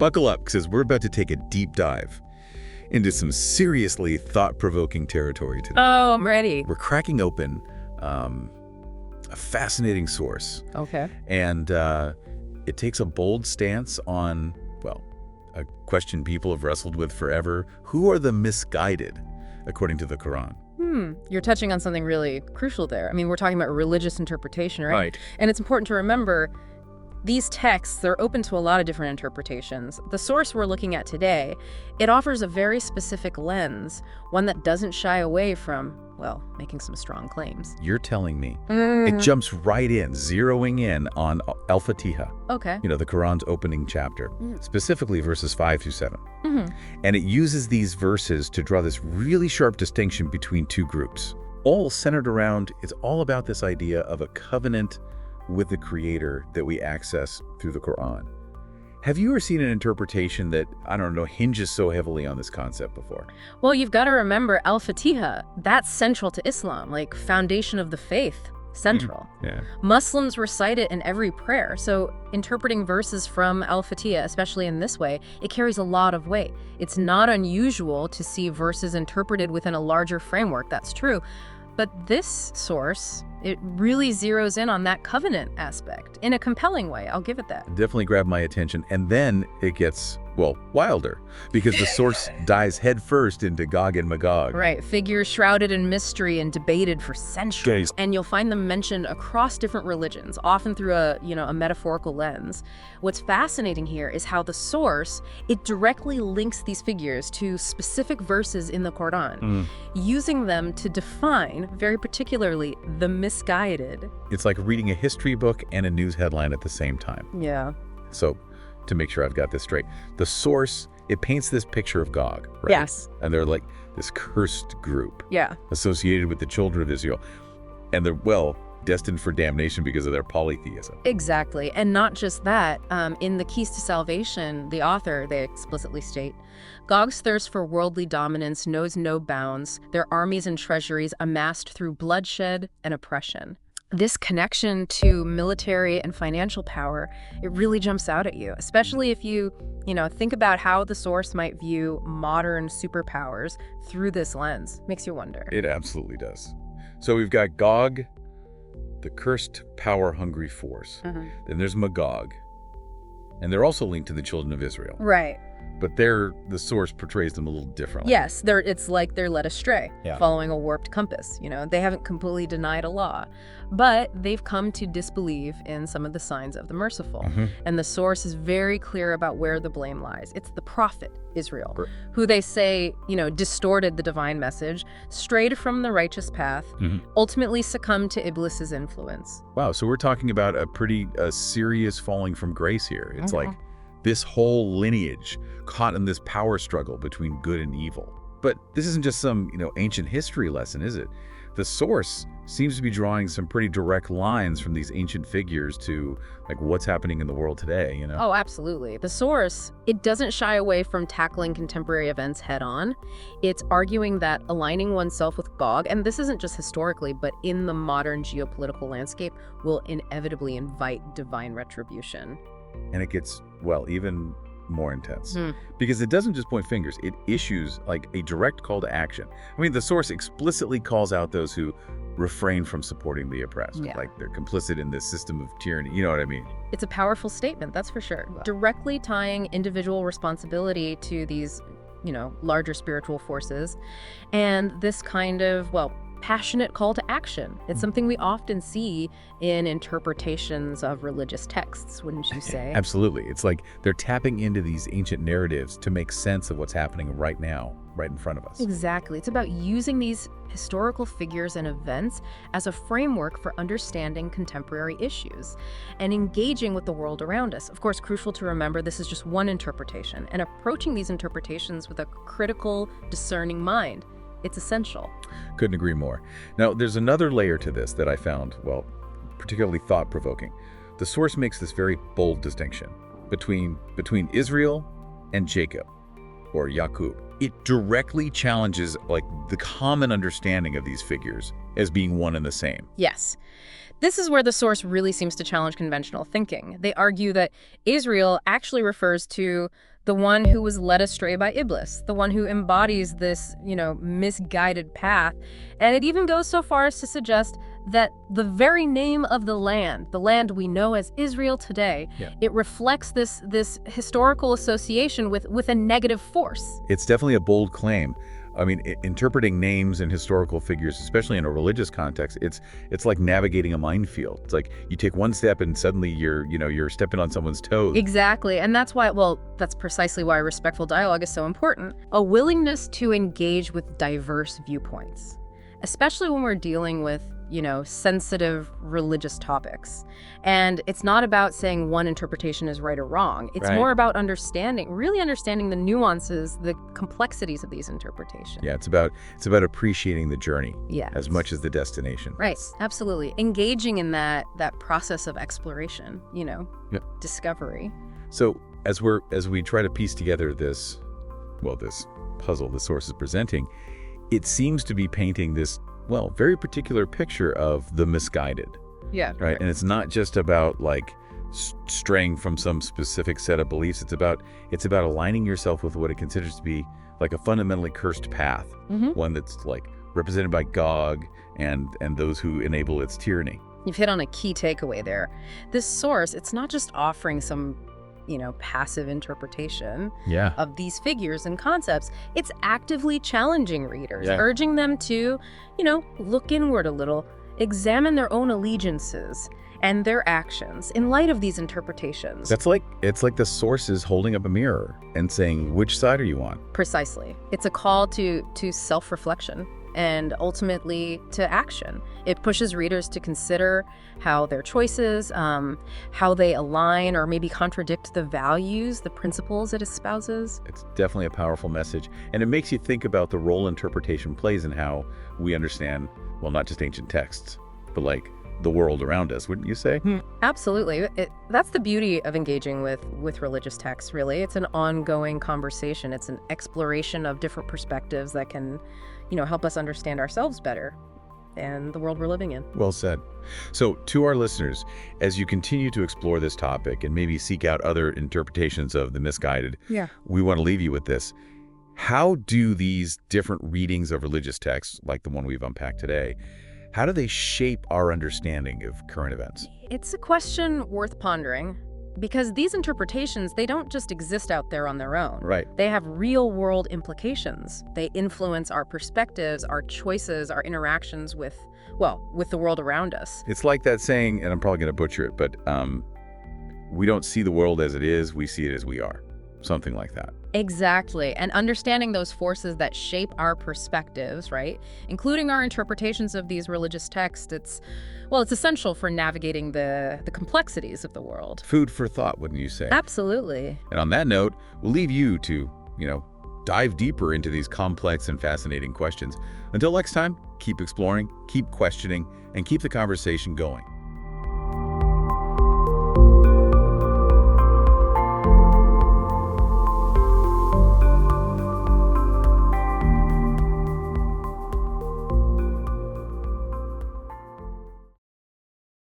Buckle up, because we're about to take a deep dive into some seriously thought-provoking territory today. Oh, I'm ready. We're cracking open a fascinating source. Okay. And it takes a bold stance on, well, a question people have wrestled with forever. Who are the misguided, according to the Quran? You're touching on something really crucial there. I mean, we're talking about religious interpretation, right? Right. And it's important to remember these texts, they're open to a lot of different interpretations. The source we're looking at today, it offers a very specific lens, one that doesn't shy away from, well, making some strong claims. You're telling me it jumps right in, zeroing in on Al-Fatiha. Okay. You know, the Quran's opening chapter, specifically verses 5 through 7. And it uses these verses to draw this really sharp distinction between two groups, all centered around, it's all about this idea of a covenant with the Creator that we access through the Quran. Have you ever seen an interpretation that, I don't know, hinges so heavily on this concept before? Well, you've got to remember Al-Fatiha, that's central to Islam, like foundation of the faith, central. Yeah. Muslims recite it in every prayer, so interpreting verses from Al-Fatiha, especially in this way, it carries a lot of weight. It's not unusual to see verses interpreted within a larger framework, that's true. But this source, it really zeroes in on that covenant aspect in a compelling way. I'll give it that. Definitely grabbed my attention. And then it gets, well, wilder, because the source dives headfirst into Gog and Magog. Right, figures shrouded in mystery and debated for centuries. And you'll find them mentioned across different religions, often through a metaphorical lens. What's fascinating here is how the source, it directly links these figures to specific verses in the Quran, using them to define, very particularly, the misguided. It's like reading a history book and a news headline at the same time. Yeah. So, to make sure I've got this straight, the source, it paints this picture of Gog, right? Yes. And they're like this cursed group. Yeah. Associated with the children of Israel. And they're, well, destined for damnation because of their polytheism. Exactly. And not just that, in The Keys to Salvation, the author, they explicitly state, Gog's thirst for worldly dominance knows no bounds, their armies and treasuries amassed through bloodshed and oppression. This connection to military and financial power, it really jumps out at you, especially if you think about how the source might view modern superpowers through this lens. Makes you wonder. It absolutely does. So we've got Gog, the cursed, power-hungry force. Then there's Magog, and they're also linked to the children of Israel. Right. But the source portrays them a little differently. Yes, it's like they're led astray, Yeah. following a warped compass. They haven't completely denied a law, but they've come to disbelieve in some of the signs of the merciful. And the source is very clear about where the blame lies. It's the prophet, Israel, who they say, distorted the divine message, strayed from the righteous path, ultimately succumbed to Iblis's influence. Wow, so we're talking about a pretty serious falling from grace here. It's like this whole lineage caught in this power struggle between good and evil. But this isn't just some, ancient history lesson, is it? The source seems to be drawing some pretty direct lines from these ancient figures to like what's happening in the world today, Oh, absolutely. The source, it doesn't shy away from tackling contemporary events head on. It's arguing that aligning oneself with Gog, and this isn't just historically, but in the modern geopolitical landscape, will inevitably invite divine retribution. And it gets, well, even more intense. Because it doesn't just point fingers, it issues like a direct call to action. I mean, the source explicitly calls out those who refrain from supporting the oppressed. Yeah. Like they're complicit in this system of tyranny, you know what I mean? It's a powerful statement, that's for sure. Directly tying individual responsibility to these, larger spiritual forces. And this kind of, passionate call to action. It's something we often see in interpretations of religious texts, wouldn't you say? Absolutely. It's like they're tapping into these ancient narratives to make sense of what's happening right now, right in front of us. Exactly. It's about using these historical figures and events as a framework for understanding contemporary issues and engaging with the world around us. Of course, crucial to remember, this is just one interpretation, and approaching these interpretations with a critical, discerning mind. It's essential. Couldn't agree more. Now, there's another layer to this that I found, particularly thought-provoking. The source makes this very bold distinction between Israel and Jacob, or Yaqub. It directly challenges the common understanding of these figures as being one and the same. Yes. This is where the source really seems to challenge conventional thinking. They argue that Israel actually refers to the one who was led astray by Iblis, the one who embodies this, misguided path. And it even goes so far as to suggest that the very name of the land we know as Israel today, it reflects this historical association with a negative force. It's definitely a bold claim. I mean, interpreting names and historical figures, especially in a religious context, it's like navigating a minefield. It's like you take one step and suddenly you're stepping on someone's toes. Exactly. And that's precisely why respectful dialogue is so important. A willingness to engage with diverse viewpoints, especially when we're dealing with sensitive religious topics. And it's not about saying one interpretation is right or wrong. It's more about really understanding the nuances, the complexities of these interpretations. Yeah, it's about appreciating the journey as much as the destination. Right, absolutely. Engaging in that process of exploration, discovery. So as we try to piece together this puzzle the source is presenting, it seems to be painting this very particular picture of the misguided. Yeah. Right. And it's not just about straying from some specific set of beliefs. It's about aligning yourself with what it considers to be like a fundamentally cursed path, one that's represented by Gog and those who enable its tyranny. You've hit on a key takeaway there. This source, it's not just offering some passive interpretation of these figures and concepts. It's actively challenging readers, urging them to, look inward a little, examine their own allegiances and their actions in light of these interpretations. It's like the source is holding up a mirror and saying, which side are you on? Precisely. It's a call to self-reflection and ultimately to action. It pushes readers to consider how their choices, how they align or maybe contradict the values, the principles it espouses. It's definitely a powerful message. And it makes you think about the role interpretation plays in how we understand, not just ancient texts, but the world around us, wouldn't you say? Absolutely. That's the beauty of engaging with religious texts, really. It's an ongoing conversation. It's an exploration of different perspectives that can help us understand ourselves better and the world we're living in. Well said. So to our listeners, as you continue to explore this topic and maybe seek out other interpretations of the misguided, we want to leave you with this. How do these different readings of religious texts, like the one we've unpacked today, how do they shape our understanding of current events? It's a question worth pondering. Because these interpretations, they don't just exist out there on their own. Right. They have real-world implications. They influence our perspectives, our choices, our interactions with the world around us. It's like that saying, and I'm probably going to butcher it, but we don't see the world as it is, we see it as we are. Something like that. Exactly. And understanding those forces that shape our perspectives, right, including our interpretations of these religious texts, it's essential for navigating the complexities of the world. Food for thought, wouldn't you say? Absolutely. And on that note, we'll leave you to, dive deeper into these complex and fascinating questions. Until next time, keep exploring, keep questioning, and keep the conversation going.